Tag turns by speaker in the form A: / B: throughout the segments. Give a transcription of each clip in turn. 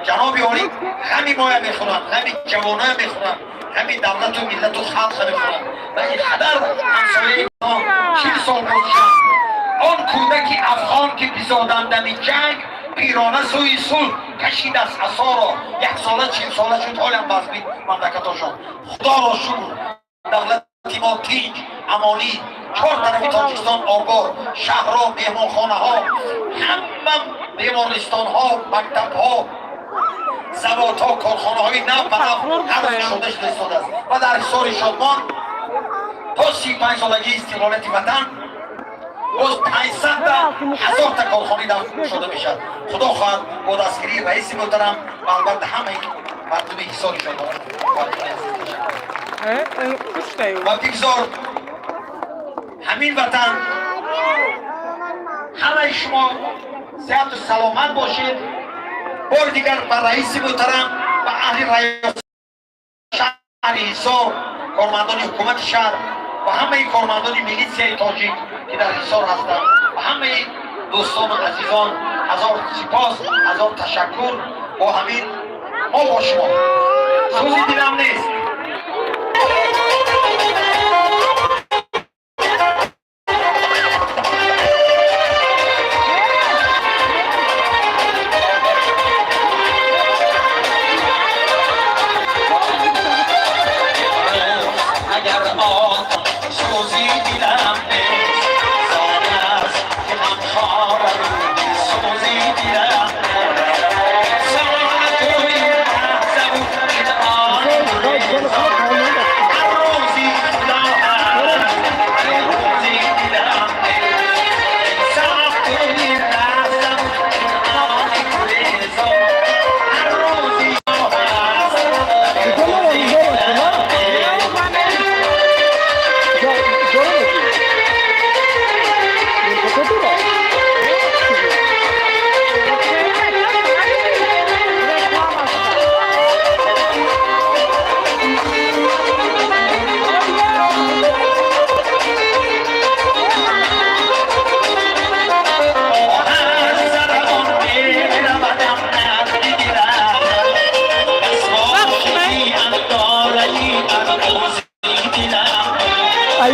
A: جناب عالی همین مایه میخورن، همین جوانه میخورن، همین دولت و ملت و خلق میخورن و این خبر همسایه ما 40 سال گذشته آن کودک افغان که بزادند دم جنگ پیرانه سوی صلح کشید از عصا را 1 ساله 40 ساله شد حالم بزمید مملکتاشان. خدا را شکر دولت ما تیج امانی 4 طرف تاجیکستان آباد شهرها مهمانخانه ها همه بیمارستان ها مکتب ها زوات ها کارخانه های نو و نو هر شدش دستاده است و در حصار شادمان تا 35 سالگی استقلالت وطن باز 500,000 تا کارخانه دفع شده میشد. خدا خواهد با دستگیری رئیس محترم و البته همه مردم حصار شادمان و بگذار همین وطن همه شما صحت و سلامت باشید. بار دیگر با رئیس محترم و اهل رئیس شهر حصار کارمندان حکومت شهر و همه کارمندان میلیسیای تاجیک که در حصار هستند و همه دوستان و عزیزان هزار سپاس هزار تشکر. با همین ما با شما سوزی دیدم نیست.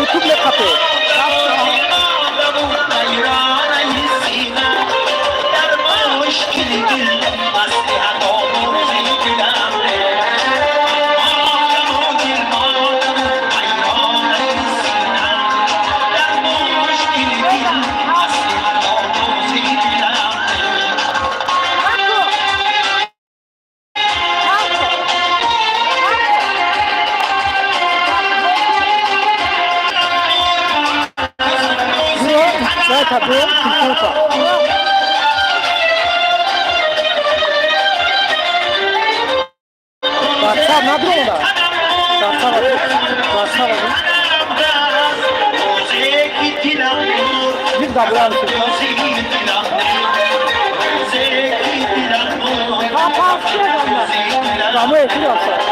B: YouTube le frappé. Acabou, desculpa. Passava na bunda. Passava. Bir davran. Kamu etki yapsa.